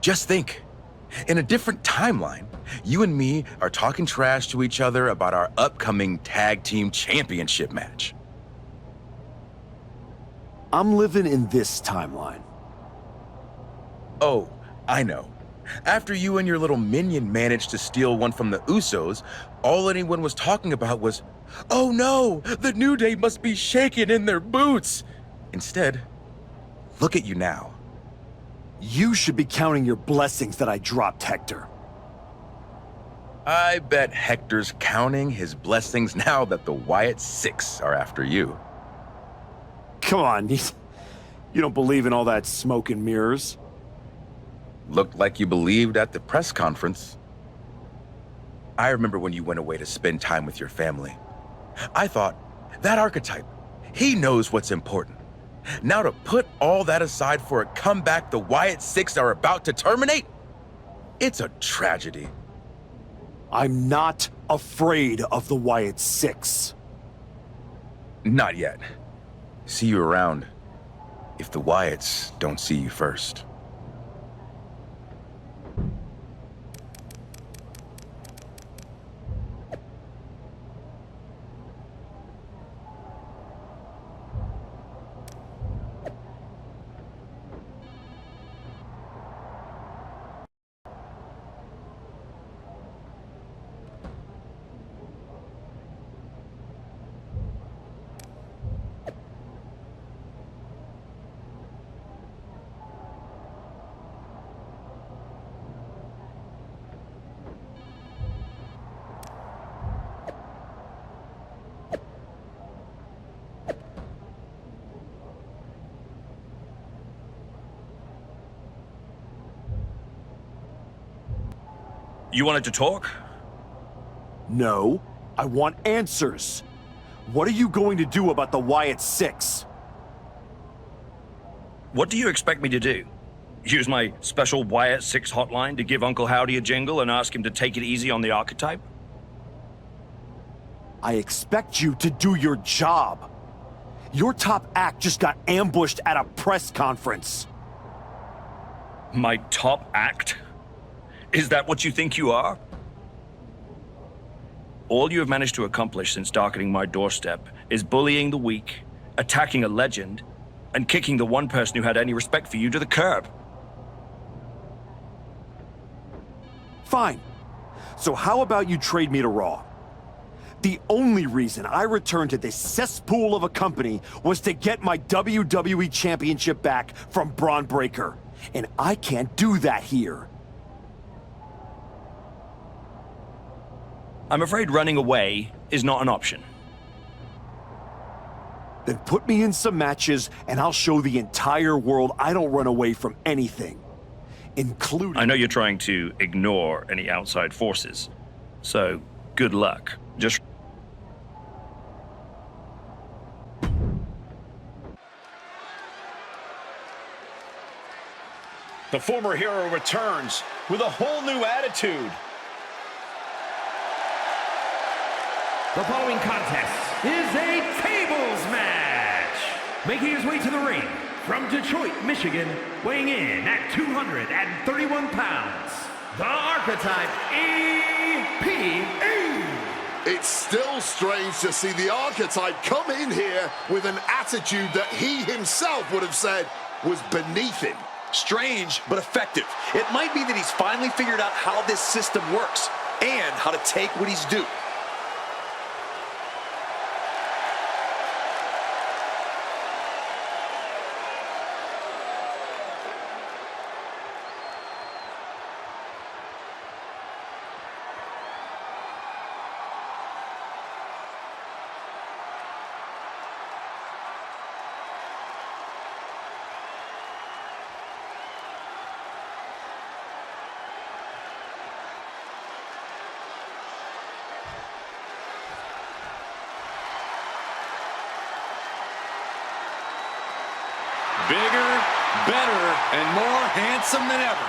Just think, in a different timeline, you and me are talking trash to each other about our upcoming tag team championship match. I'm living in this timeline. Oh, I know. After you and your little minion managed to steal one from the Usos, all anyone was talking about was, "Oh no, the New Day must be shaking in their boots." Instead, look at you now. You should be counting your blessings that I dropped Hector. I bet Hector's counting his blessings now that the Wyatt Six are after you. Come on, you don't believe in all that smoke and mirrors? Looked like you believed at the press conference. I remember when you went away to spend time with your family. I thought, that archetype, he knows what's important. Now to put all that aside for a comeback the Wyatt Six are about to terminate? It's a tragedy. I'm not afraid of the Wyatt Six. Not yet. See you around, if the Wyatts don't see you first. You wanted to talk? No, I want answers. What are you going to do about the Wyatt Six? What do you expect me to do? Use my special Wyatt Six hotline to give Uncle Howdy a jingle and ask him to take it easy on the archetype? I expect you to do your job. Your top act just got ambushed at a press conference. My top act? Is that what you think you are? All you have managed to accomplish since darkening my doorstep is bullying the weak, attacking a legend, and kicking the one person who had any respect for you to the curb. Fine. So how about you trade me to Raw? The only reason I returned to this cesspool of a company was to get my WWE Championship back from Braun Breaker. And I can't do that here. I'm afraid running away is not an option. Then put me in some matches and I'll show the entire world I don't run away from anything. Including... I know you're trying to ignore any outside forces, so good luck. Just... The former hero returns with a whole new attitude. The following contest is a tables match. Making his way to the ring from Detroit, Michigan, weighing in at 231 pounds, the Archetype EPE. It's still strange to see the Archetype come in here with an attitude that he himself would have said was beneath him. Strange, but effective. It might be that he's finally figured out how this system works and how to take what he's due. Bigger, better, and more handsome than ever.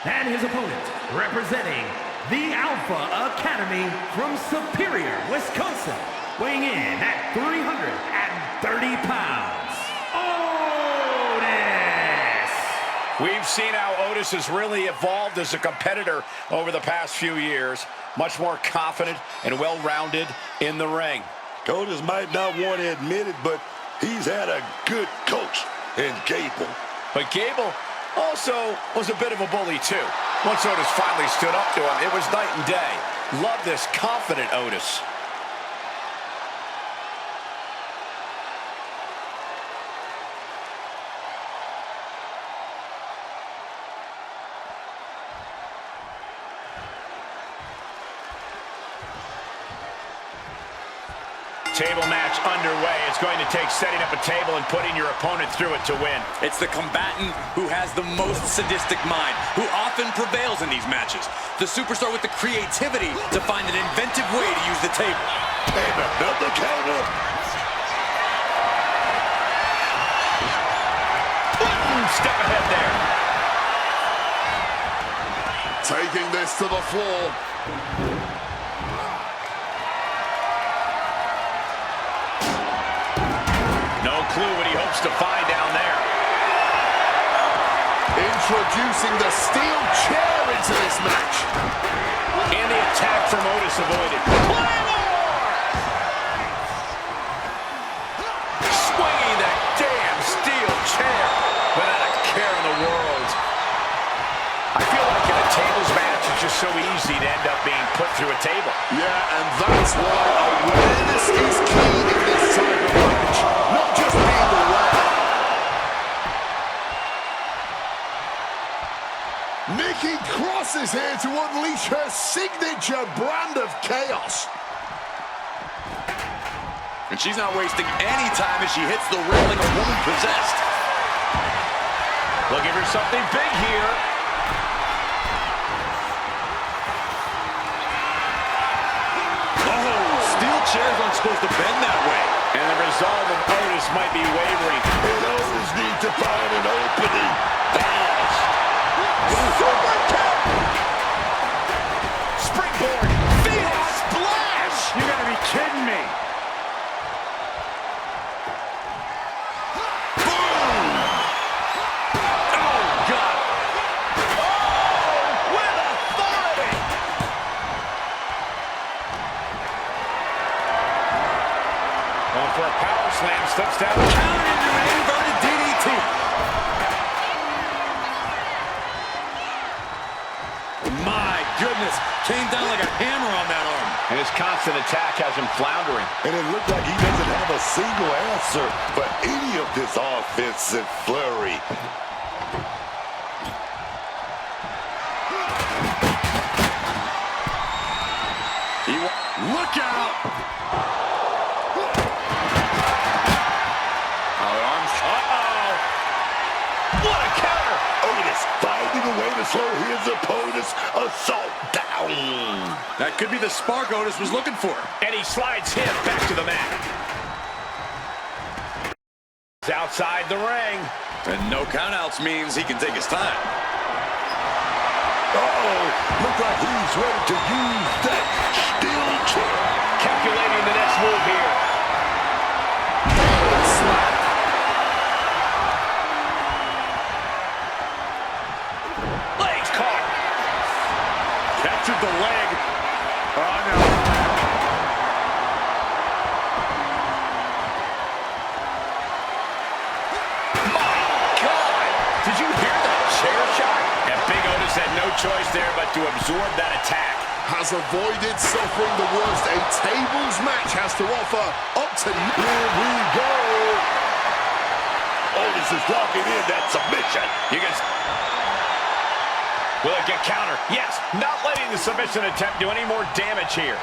And his opponent, representing the Alpha Academy from Superior, Wisconsin, weighing in at 330 pounds, Otis! We've seen how Otis has really evolved as a competitor over the past few years. Much more confident and well-rounded in the ring. Otis might not want to admit it, but he's had a good coach in Gable. But Gable also was a bit of a bully, too. Once Otis finally stood up to him, it was night and day. Love this confident Otis. Table match underway. It's going to take setting up a table and putting your opponent through it to win. It's the combatant who has the most sadistic mind, who often prevails in these matches. The superstar with the creativity to find an inventive way to use the table. And another counter. Step ahead there. Taking this to the floor. No clue what he hopes to find down there. Introducing the steel chair into this match. And the attack from Otis avoided. Swinging that damn steel chair without a care in the world. I feel like in a tables match, it's just so easy to end up being put through a table. Yeah, and that's why awareness is key in this type of match. Not just being aware. Nikki Cross is here to unleash her signature brand of chaos. And she's not wasting any time as she hits the ring like a woman possessed. Looking for something big here. Steel chairs aren't supposed to bend that way. And the resolve of Otis might be wavering. And Otis needs to find an opening. Fast. Super kick. Springboard. Phoenix splash. You gotta be kidding me. Boom. Oh, God. Oh, with authority. Going for a power slam, steps down. Counter into an inverted DDT. My goodness, came down like a hammer on that arm. And his constant attack has him floundering. And it looked like he doesn't have a single answer for any of this offensive flurry. Look out! What a counter! Otis finding a way to slow his opponent's assault down. That could be the spark Otis was looking for. And he slides him back to the mat. He's outside the ring. And no countouts means he can take his time. Uh-oh, look like he's ready to use that steel chair. Calculating the next move here. Legs caught. Captured the leg. Oh, no. My God! Did you hear that chair shot? And Big Otis had no choice there but to absorb that attack. Has avoided suffering the worst a tables match has to offer. Up to Here we go. Otis is locking in that submission. You can... Will it get counter? Yes, not letting the submission attempt do any more damage here.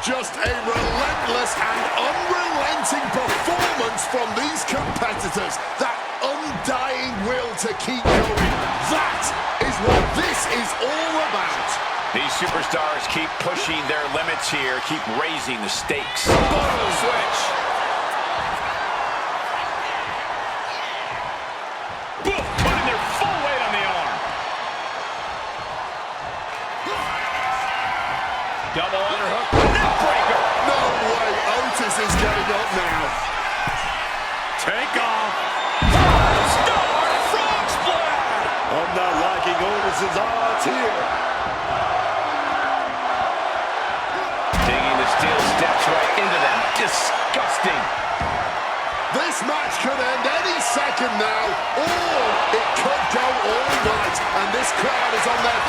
just a relentless and unrelenting performance from these competitors. That undying will to keep going. That is what this is all about. These superstars keep pushing their limits here, keep raising the stakes. Bottle switch. Boom, putting their full weight on the arm. Double underhook. Neck breaker. No way, Otis is getting up now. Take off. Five-star frog splash. his odds here. Digging the steel steps right into them. Disgusting. This match could end any second now, or it could go all night, and this crowd is on their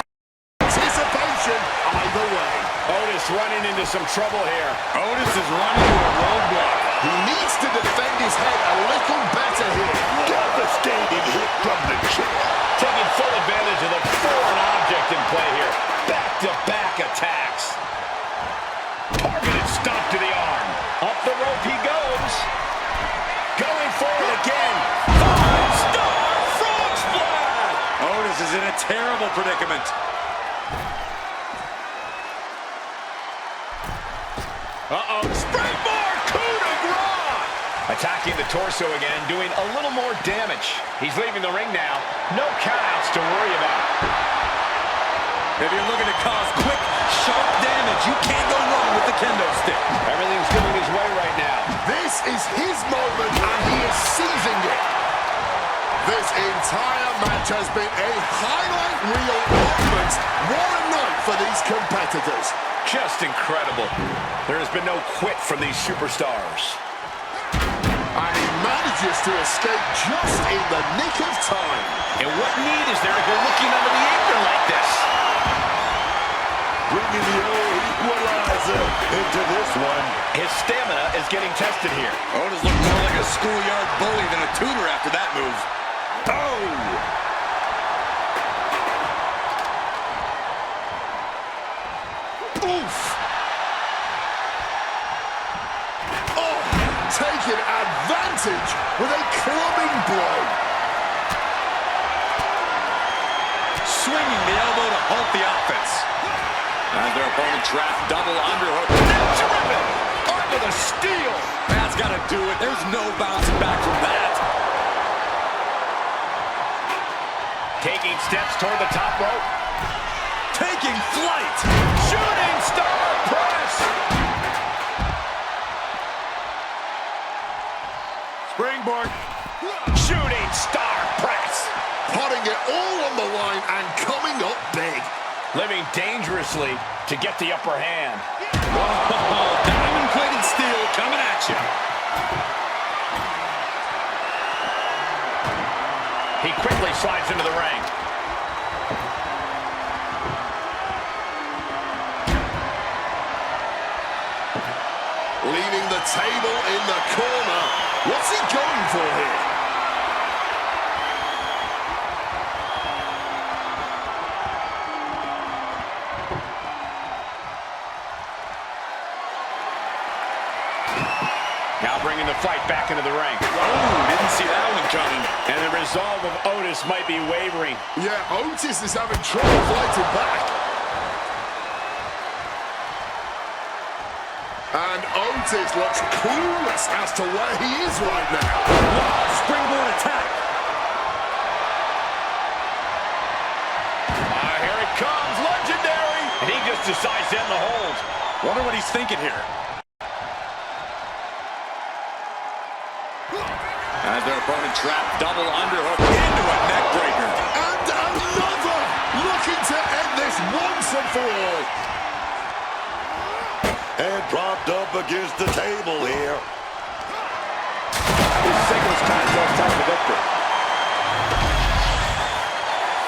anticipation either way. Otis running into some trouble here. Otis is running into a roadblock. He needs to defend his head a little better here. Devastating hit from the chair. Taking full advantage of the foreign object in play here. Back-to-back attacks. Targeted stomp to the arm. Up the rope he goes. Going forward again. Five-star frog splash. Otis is in a terrible predicament. Uh-oh. Springboard coup de grace. Attacking the torso again, doing a little more damage. He's leaving the ring now. No countouts to worry about. If you're looking to cause quick, sharp damage, you can't go wrong with the kendo stick. Everything's going his way right now. This is his moment, and he is seizing it. This entire match has been a highlight reel moment. What a night for these competitors. Just incredible. There has been no quit from these superstars. And he manages to escape just in the nick of time. And what need is there to go looking under the apron like this? Bringing the old equalizer into this one. His stamina is getting tested here. Otis looked more like a schoolyard bully than a tutor after that move. Oh! Oof! Oh, taking advantage with a clubbing blow. Swinging the elbow to halt the offense. As their opponent trapped, double underhook. Driven! Under the steel! That's got to do it. There's no bouncing back from that. Taking steps toward the top rope. Taking flight. Shooting star press! Springboard. Shooting star press! Putting it all on the line and coming up big. Living dangerously to get the upper hand. Oh, diamond-plated steel coming at you. He quickly slides into the ring. Leaving the table in the corner. What's he going for here? Now bringing the fight back into the ring. Oh, didn't see that one coming. And the resolve of Otis might be wavering. Yeah, Otis is having trouble fighting back. And Otis looks clueless as to where he is right now. Springboard attack. Here it comes, legendary! And he just decides to end the hold. Wonder what he's thinking here. As their opponent trapped, double underhook into a neck breaker. And another looking to end this once and for all. And propped up against the table here. This singles contest has the victor.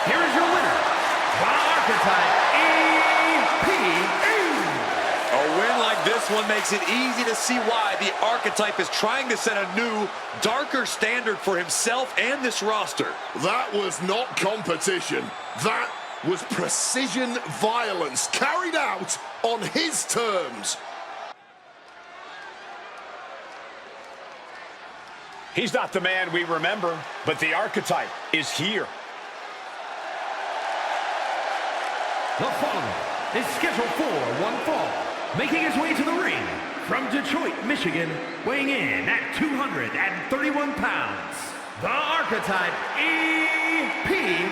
Here is your winner, the Archetype EPE. A win like this one makes it easy to see why the Archetype is trying to set a new, darker standard for himself and this roster. That was not competition. That was precision violence carried out on his terms. He's not the man we remember, but the Archetype is here. The following is scheduled for one fall, making his way to the ring from Detroit, Michigan, weighing in at 231 pounds, the Archetype EPE.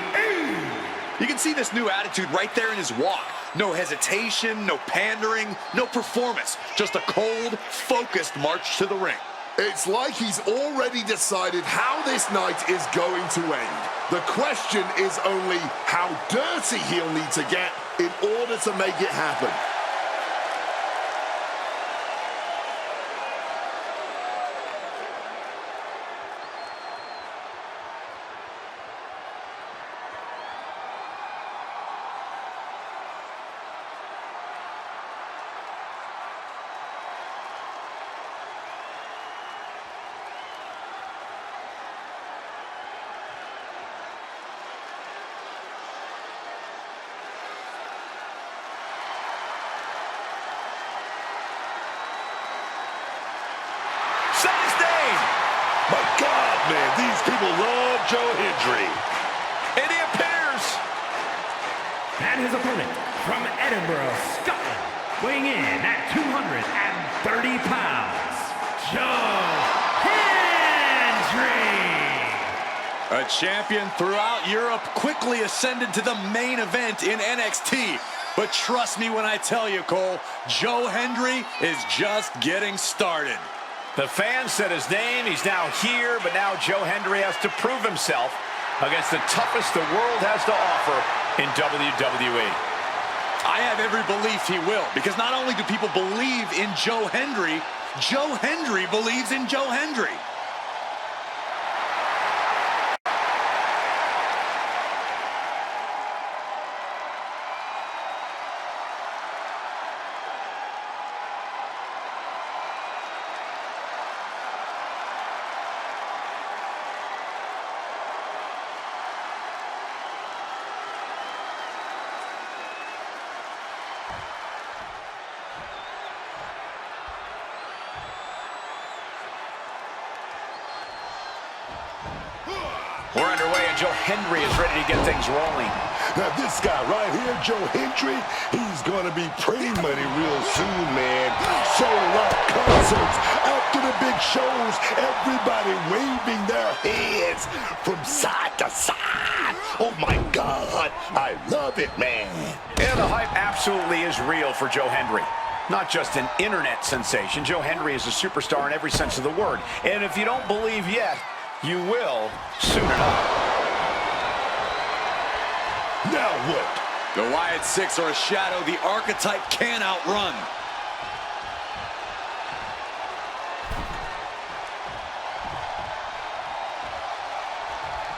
You can see this new attitude right there in his walk. No hesitation, no pandering, no performance. Just a cold, focused march to the ring. It's like he's already decided how this night is going to end. The question is only how dirty he'll need to get in order to make it happen. My God, man, these people love Joe Hendry. And he appears. And his opponent from Edinburgh, Scotland, weighing in at 230 pounds, Joe Hendry. A champion throughout Europe, quickly ascended to the main event in NXT. But trust me when I tell you, Cole, Joe Hendry is just getting started. The fans said his name. He's now here, but now Joe Hendry has to prove himself against the toughest the world has to offer in WWE. I have every belief he will, because not only do people believe in Joe Hendry believes in Joe Hendry. We're underway, and Joe Hendry is ready to get things rolling. Now, this guy right here, Joe Hendry, he's going to be pretty money real soon, man. Sold-out concerts, after the big shows, everybody waving their hands from side to side. Oh, my God, I love it, man. And the hype absolutely is real for Joe Hendry. Not just an internet sensation. Joe Hendry is a superstar in every sense of the word. And if you don't believe yet, you will soon enough. Now what? The Wyatt Six are a shadow the archetype can't outrun.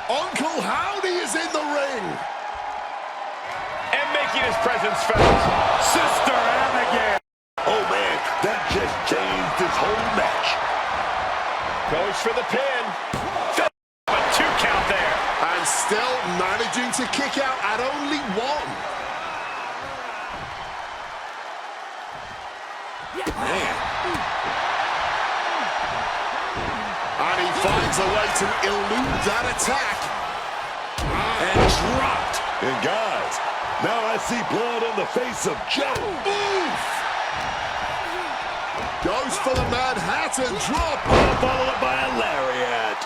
Uncle Howdy is in the ring. And making his presence felt, Sister Abigail. Oh, man, that just changed this whole match. Goes for the pin. A 2 count there. And still managing to kick out at only 1. And he finds a way to elude that attack. And dropped. And guys, now I see blood on the face of Joe. Oof! Goes for the Manhattan drop. Followed up by a lariat.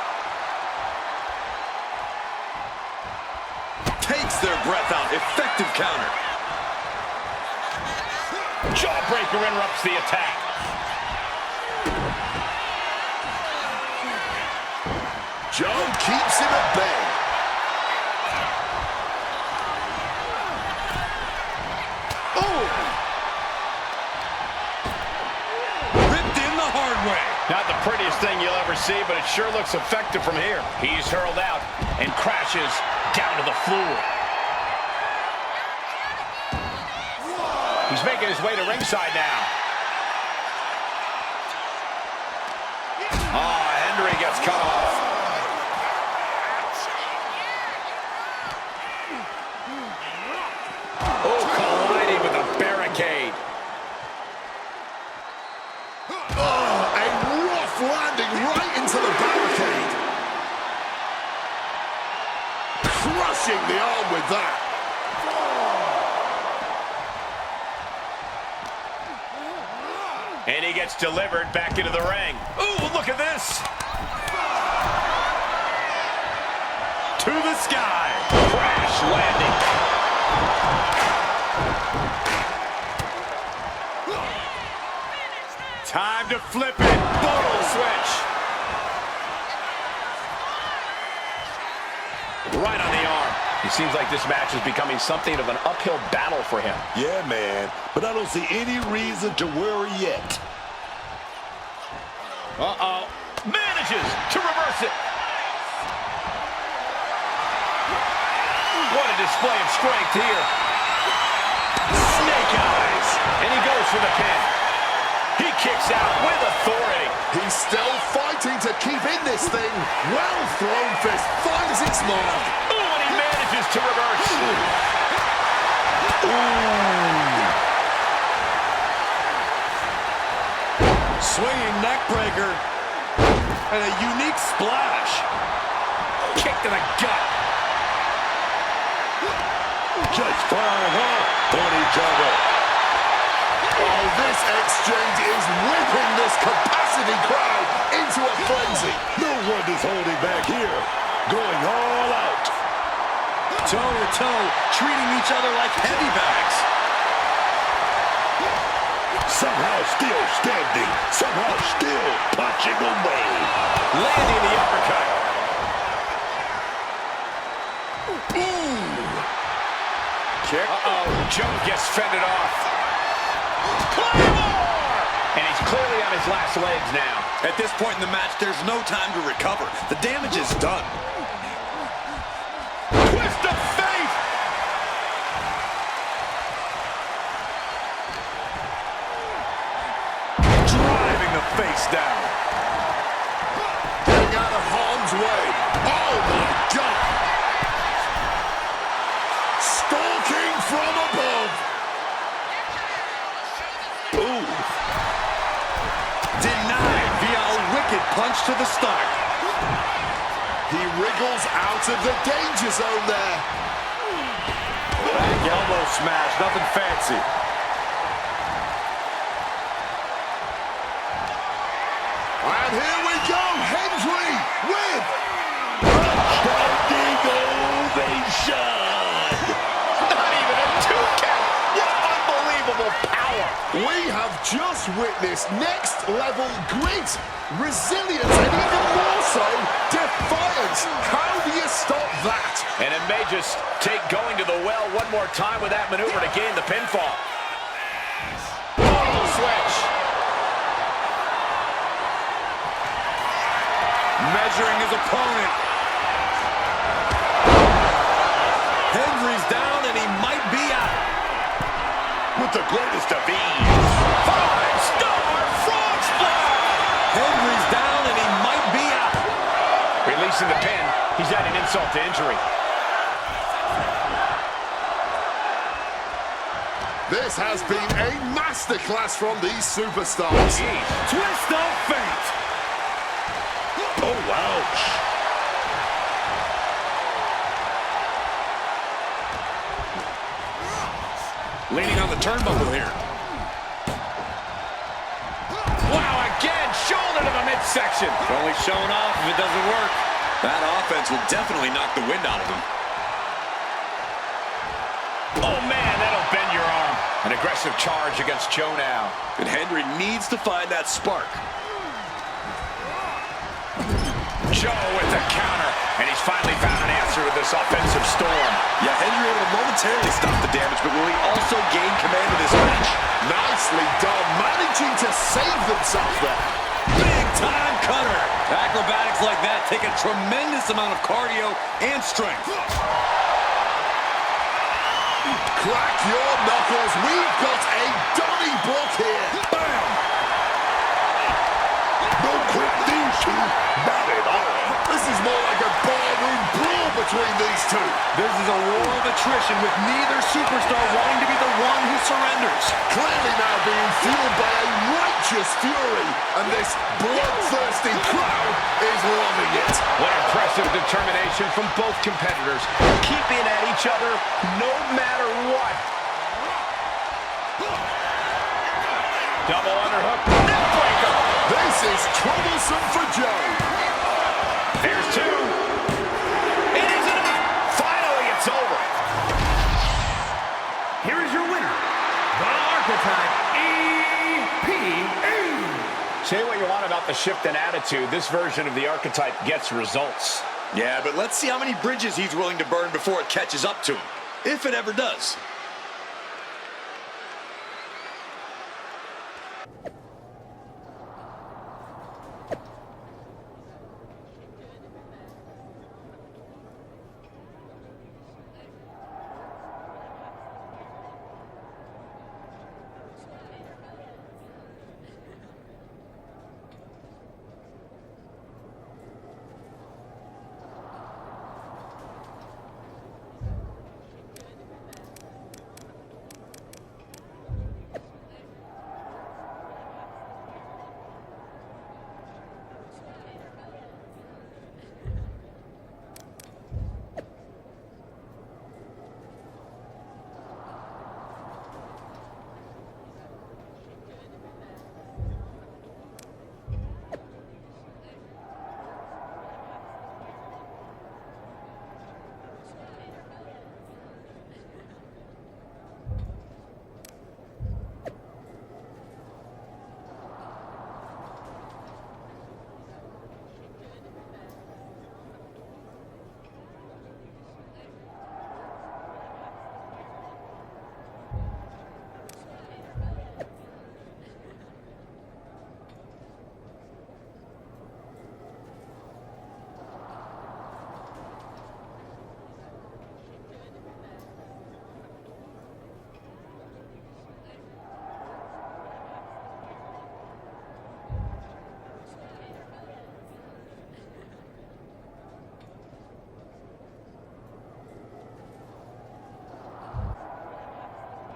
Takes their breath out. Effective counter. Jawbreaker interrupts the attack. Joe keeps him at bay. Oh! Ripped in the hard way. Not the prettiest thing you'll ever see, but it sure looks effective from here. He's hurled out and crashes down to the floor. He's making his way to ringside now. Oh, Hendry gets cut off. Oh, colliding with a barricade. Oh, a rough landing right into the barricade. Crushing the arm with that. And he gets delivered back into the ring. Ooh, look at this. To the sky. Crash landing. Time to flip it. Bottle switch. Right on the arm. It seems like this match is becoming something of an uphill battle for him. Yeah, man. But I don't see any reason to worry yet. Uh-oh. Manages to reverse it. What a display of strength here. Snake eyes. And he goes for the pin. He kicks out with authority. He's still fighting to keep in this thing. Well thrown fist finds its mark. Ooh, and he manages to reverse. Swinging neck breaker. And a unique splash. Kick to the gut. Just firing off on each other. Oh, this exchange is whipping this capacity crowd into a frenzy. No one is holding back here. Going all out. Toe to toe, treating each other like heavy bags. Somehow still standing. Somehow still punching away. Landing the uppercut. Kick. Uh-oh. Joe gets fended off. Claymore! And he's clearly on his last legs now. At this point in the match, there's no time to recover. The damage is done. Twist of fate! Driving the face down. Getting out of harm's way. Oh, my God. Stalking from above. Ooh. Denied via a wicked punch to the stomach. He wriggles out of the danger zone there. Back elbow smash, nothing fancy. And here we go. Hendry with Standing ovation. Not even a 2 count. What unbelievable power. We have just witnessed next level grit, resilience, and even more so, defiance. How do you stop that? And it may just take going to the well one more time with that maneuver to gain the pinfall. Oh, switch. Measuring his opponent. Hendry's down and he might be out. With the greatest of ease. 5-star frog splash. Hendry's down and he might be out. Releasing the pin. He's adding insult to injury. This has been a masterclass from these superstars. Twist of fate. Oh, ouch. Leaning on the turnbuckle here. Wow, again, shoulder to the midsection. It's only showing off if it doesn't work. That offense will definitely knock the wind out of him. Oh, man, that'll bend your arm. An aggressive charge against Joe now. And Hendry needs to find that spark. Joe with the counter, and he's finally found an answer to this offensive storm. Yeah, Hendry able to momentarily stop the damage, but will he also gain command of this match? Nicely done, managing to save themselves there. Big time cutter. Acrobatics like that take a tremendous amount of cardio and strength. Crack your knuckles, we've got a Donnybrook here. Bam! No quick these two. Not at all. This is more like a barroom brawl between these two. This is a war of attrition with neither superstar wanting to be the one who surrenders. Clearly now being fueled by a righteous fury, and this bloodthirsty crowd is loving it. What impressive determination from both competitors, keeping at each other no matter what. Double underhook, neck breaker. This is troublesome for Joe. Here's two. It is enough. Finally, it's over. Here is your winner, the Archetype EPA. Say what you want about the shift in attitude, this version of the Archetype gets results. Yeah, but let's see how many bridges he's willing to burn before it catches up to him, if it ever does.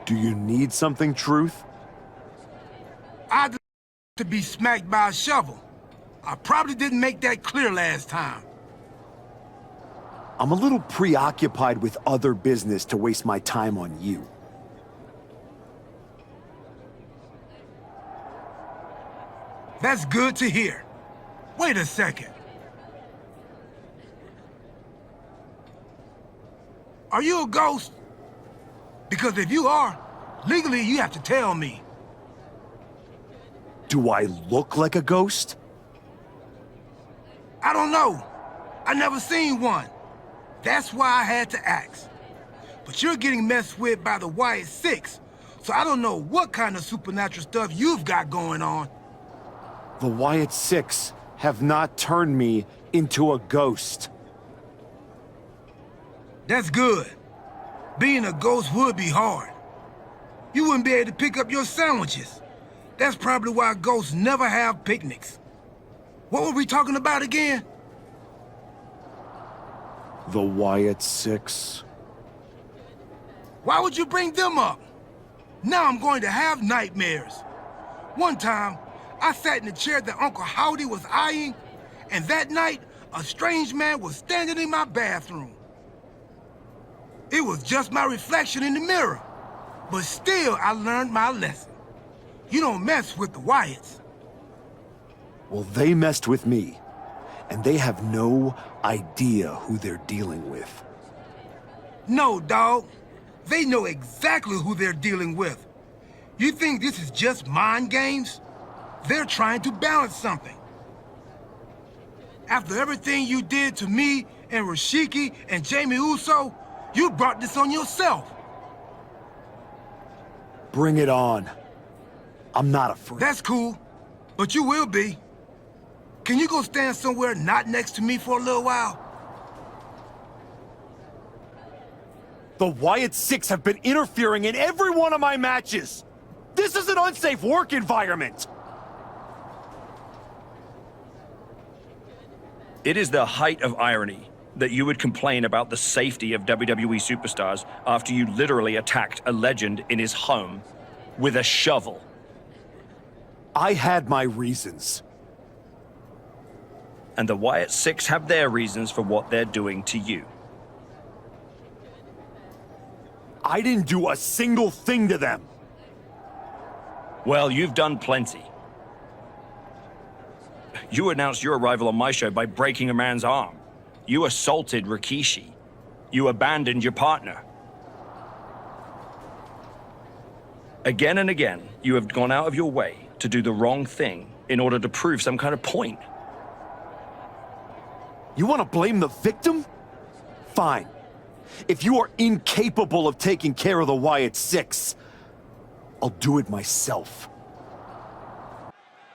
Do you need something, Truth? I'd to be smacked by a shovel. I probably didn't make that clear last time. I'm a little preoccupied with other business to waste my time on you. That's good to hear. Wait a second. Are you a ghost? Because if you are, legally you have to tell me. Do I look like a ghost? I don't know. I never seen one. That's why I had to ask. But you're getting messed with by the Wyatt Six, so I don't know what kind of supernatural stuff you've got going on. The Wyatt Six have not turned me into a ghost. That's good. Being a ghost would be hard. You wouldn't be able to pick up your sandwiches. That's probably why ghosts never have picnics. What were we talking about again? The Wyatt Six. Why would you bring them up? Now I'm going to have nightmares. One time, I sat in the chair that Uncle Howdy was eyeing, and that night, a strange man was standing in my bathroom. It was just my reflection in the mirror. But still, I learned my lesson. You don't mess with the Wyatts. Well, they messed with me, and they have no idea who they're dealing with. No, dog. They know exactly who they're dealing with. You think this is just mind games? They're trying to balance something. After everything you did to me and Rashiki and Jamie Uso, you brought this on yourself. Bring it on. I'm not afraid. That's cool, but you will be. Can you go stand somewhere not next to me for a little while? The Wyatt Six have been interfering in every one of my matches. This is an unsafe work environment. It is the height of irony that you would complain about the safety of WWE superstars after you literally attacked a legend in his home with a shovel. I had my reasons. And the Wyatt Six have their reasons for what they're doing to you. I didn't do a single thing to them. Well, you've done plenty. You announced your arrival on my show by breaking a man's arm. You assaulted Rikishi. You abandoned your partner. Again and again, you have gone out of your way to do the wrong thing in order to prove some kind of point. You want to blame the victim? Fine. If you are incapable of taking care of the Wyatt Six, I'll do it myself.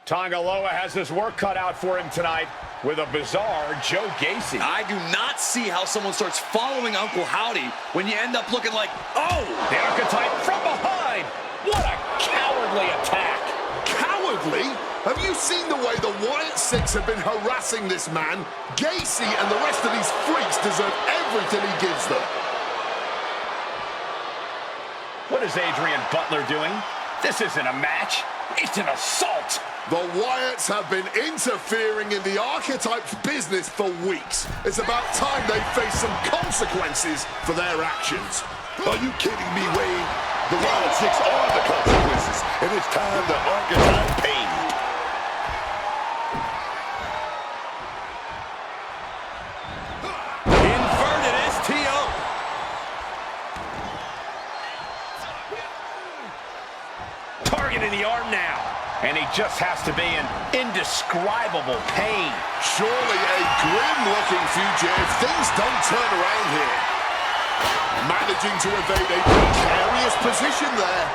Tongaloa has his work cut out for him tonight with a bizarre Joe Gacy. I do not see how someone starts following Uncle Howdy when you end up looking like, oh! The archetype from behind. What a cowardly attack. Cowardly? Have you seen the way the Wyatt Six have been harassing this man? Gacy and the rest of these freaks deserve everything he gives them. What is Adrian Butler doing? This isn't a match. It's an assault. The Wyatts have been interfering in the archetype's business for weeks. It's about time they face some consequences for their actions. Are you kidding me, Wade? The Wyatt Six are the consequences, and it's time the archetype paid. Inverted STO. Targeting the arm now. And he just has to be in indescribable pain. Surely a grim-looking future if things don't turn around here. Managing to evade a precarious position there.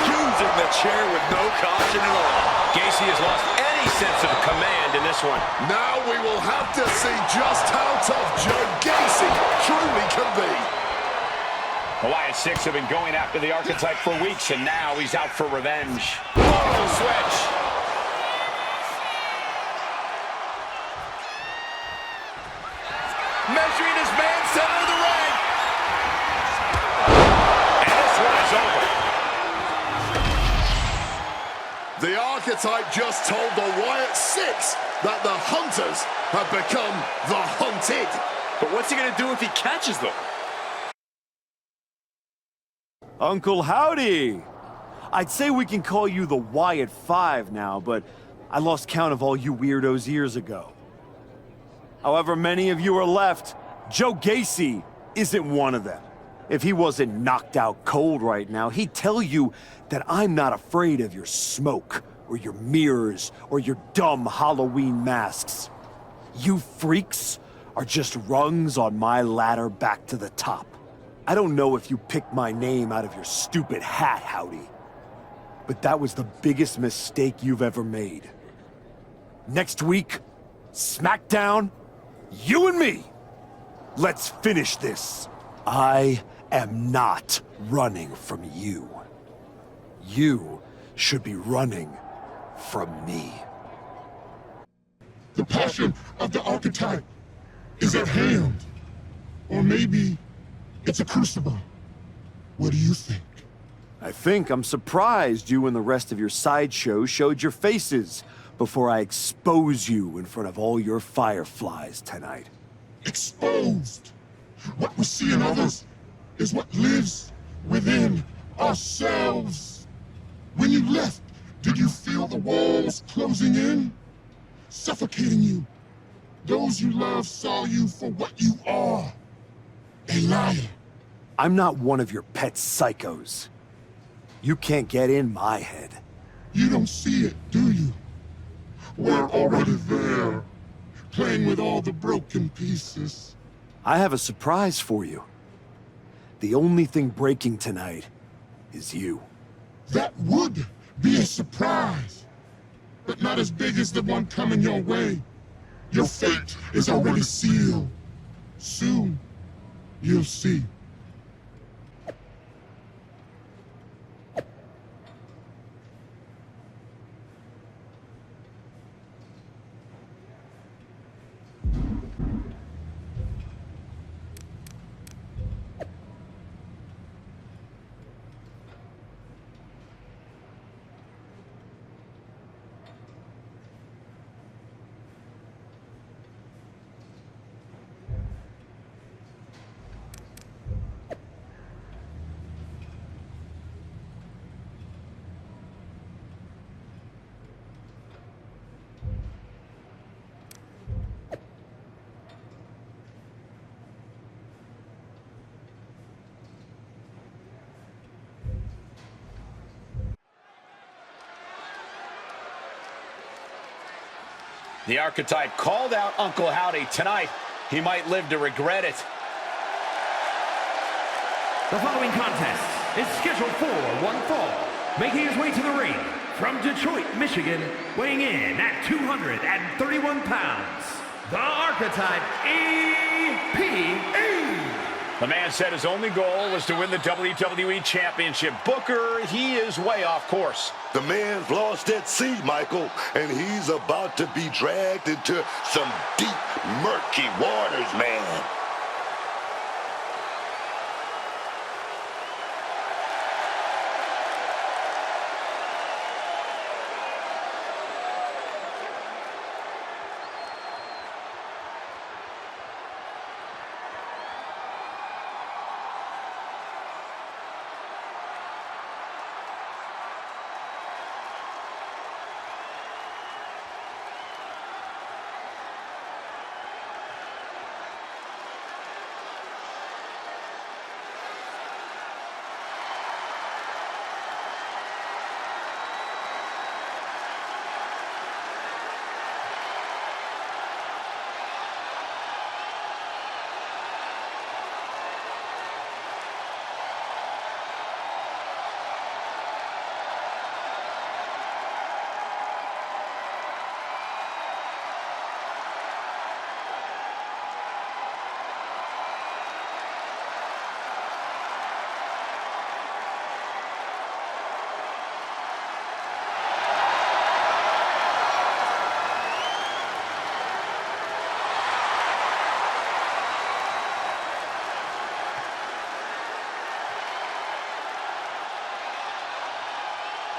Using the chair with no caution at all. Gacy has lost any sense of command in this one. Now we will have to see just how tough Joe Gacy truly can be. The Wyatt Six have been going after the archetype for weeks, and now he's out for revenge. Photo switch. Measuring his man center of the ring. And this one is over. The archetype just told the Wyatt Six that the hunters have become the hunted. But what's he going to do if he catches them? Uncle Howdy! I'd say we can call you the Wyatt Five now, but I lost count of all you weirdos years ago. However many of you are left, Joe Gacy isn't one of them. If he wasn't knocked out cold right now, he'd tell you that I'm not afraid of your smoke, or your mirrors, or your dumb Halloween masks. You freaks are just rungs on my ladder back to the top. I don't know if you picked my name out of your stupid hat, Howdy, but that was the biggest mistake you've ever made. Next week, SmackDown, you and me. Let's finish this. I am not running from you. You should be running from me. The passion of the archetype is at hand. Or maybe it's a crucible. What do you think? I think I'm surprised you and the rest of your sideshow showed your faces before I expose you in front of all your fireflies tonight. Exposed. What we see in others is what lives within ourselves. When you left, did you feel the walls closing in? Suffocating you. Those you love saw you for what you are. A liar. I'm not one of your pet psychos. You can't get in my head. You don't see it, do you? We're already there, playing with all the broken pieces. I have a surprise for you. The only thing breaking tonight is you. That would be a surprise, but not as big as the one coming your way. Your fate is already sealed. Soon, you'll see. The Archetype called out Uncle Howdy tonight. He might live to regret it. The following contest is scheduled for one fall. Making his way to the ring from Detroit, Michigan, weighing in at 231 pounds, the Archetype EPE. The man said his only goal was to win the WWE Championship. Booker, he is way off course. The man's lost at sea, Michael, and he's about to be dragged into some deep, murky waters, man.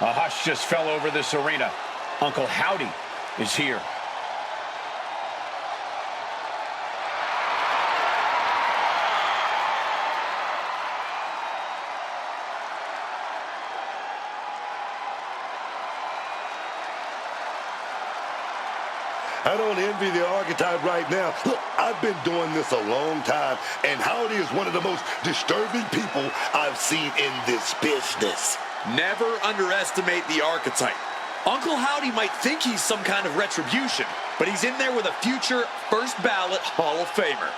A hush just fell over this arena. Uncle Howdy is here. I don't envy the Archetype right now. Look, I've been doing this a long time, and Howdy is one of the most disturbing people I've seen in this business. Never underestimate the Archetype. Uncle Howdy might think he's some kind of retribution, but he's in there with a future first ballot Hall of Famer.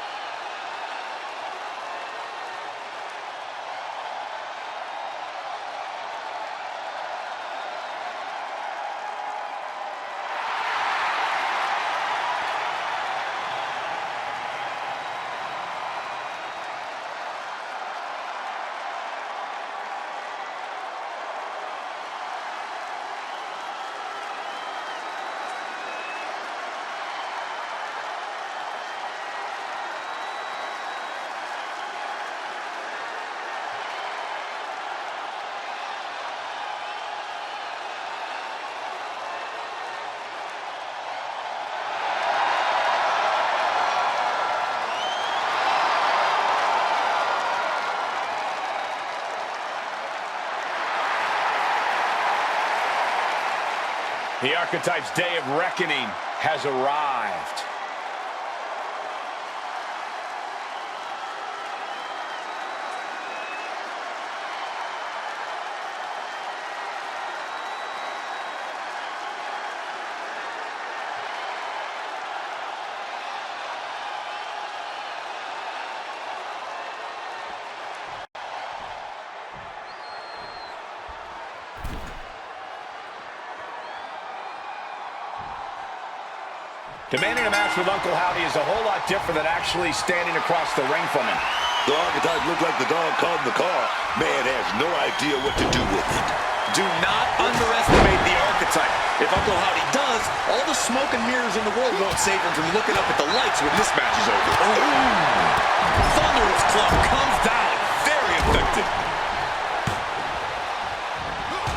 The Archetype's day of reckoning has arrived. Demanding a match with Uncle Howdy is a whole lot different than actually standing across the ring from him. The Archetype looked like the dog caught in the car. Man has no idea what to do with it. Do not underestimate the Archetype. If Uncle Howdy does, all the smoke and mirrors in the world won't save him from looking up at the lights when this match is over. Oh. Thunderous Club comes down. Very effective.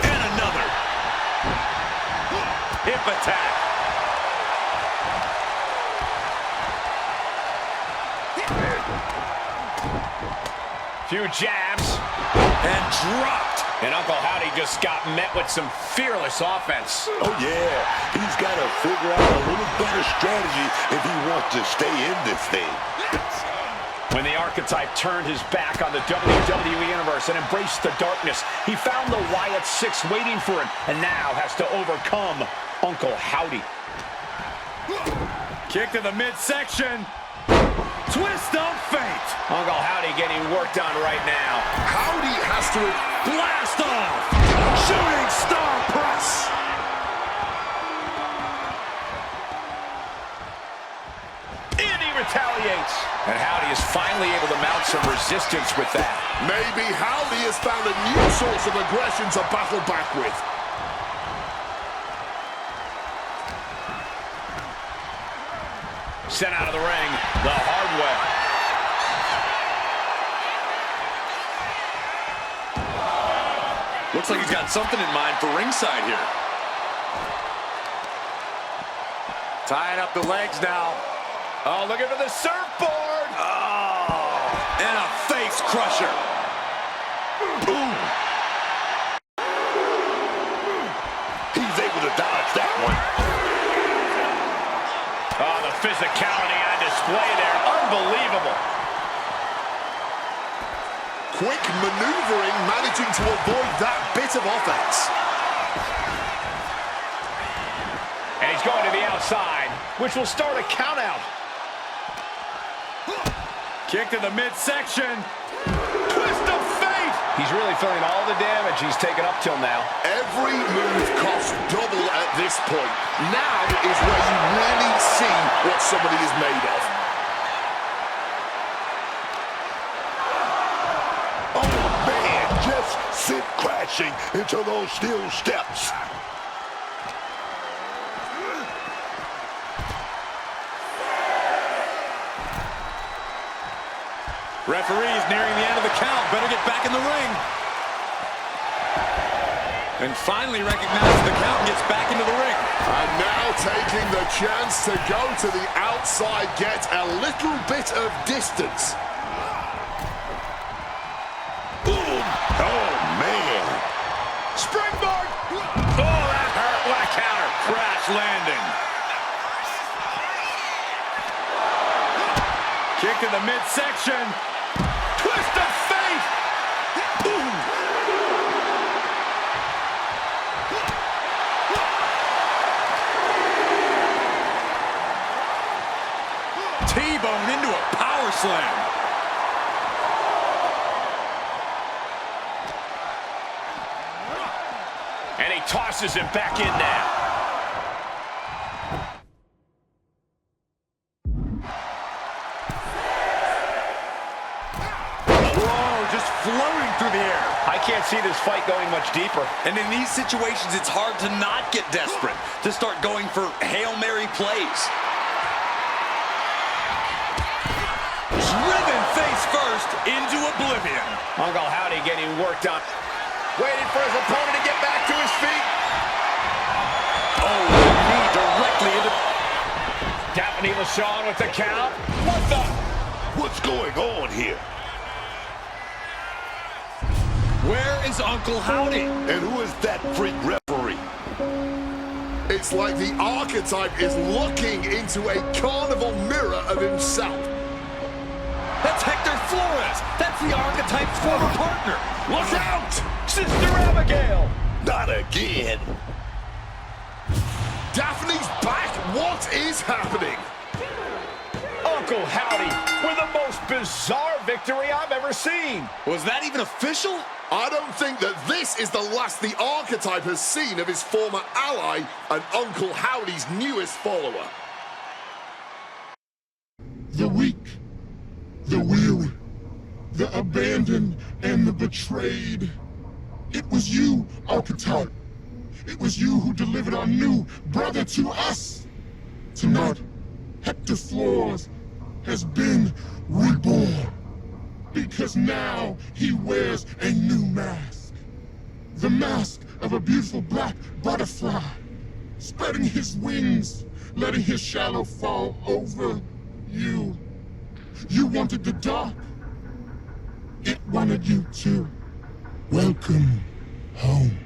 And another. Hip attack. Few jabs. And dropped. And Uncle Howdy just got met with some fearless offense. Oh, yeah. He's got to figure out a little better strategy if he wants to stay in this thing. When the Archetype turned his back on the WWE Universe and embraced the darkness, he found the Wyatt Six waiting for him and now has to overcome Uncle Howdy. Kick to the midsection. Twist of fate. Uncle Howdy getting worked on right now. Howdy has to Blast off. Shooting star press. And he retaliates. And Howdy is finally able to mount some resistance with that. Maybe Howdy has found a new source of aggression to battle back with. Sent out of the ring the hard way. Looks like he's got something in mind for ringside here. Tying up the legs now. Oh, looking for the surfboard. Oh, and a face crusher. Ooh. He's able to dodge that one. Oh, the physicality on display there. Unbelievable. Quick maneuvering, managing to avoid that bit of offense. And he's going to the outside, which will start a count out. Kick to the midsection. Twist of fate. He's really feeling all the damage he's taken up till now. Every move costs double at this point. Now is where you really see what somebody is made of. Oh, man, just sit crashing into those steel steps. Referee's nearing the end of the count. Better get back in the ring. And finally recognizes the count and gets back into the ring. And now taking the chance to go to the outside, get a little bit of distance. Boom. Oh, man. Springboard. Oh, that hurt. What a counter. Crash landing. Kick to the midsection. Twist of fate. Boom. T-bone into a power slam. And he tosses him back in now. Floating through the air. I can't see this fight going much deeper. And in these situations, it's hard to not get desperate, to start going for Hail Mary plays. Driven face first into oblivion. Uncle Howdy getting worked on. Waiting for his opponent to get back to his feet. Oh, knee directly into... Daphne LaShawn with the count. What the? What's going on here? Where is Uncle Howdy? And who is that freak referee? It's like the archetype is looking into a carnival mirror of himself. That's Hector Flores. That's the archetype's former partner. Look out! Sister Abigail. Not again. Daphne's back. What is happening? Uncle Howdy with the most bizarre victory I've ever seen. Was that even official? I don't think that this is the last the archetype has seen of his former ally and Uncle Howdy's newest follower. The weak, the weary, the abandoned, and the betrayed. It was you, archetype. It was you who delivered our new brother to us. Tonight, Hector Flores has been reborn. Because now he wears a new mask. The mask of a beautiful black butterfly, spreading his wings, letting his shadow fall over you. You wanted the dark. It wanted you too. Welcome home.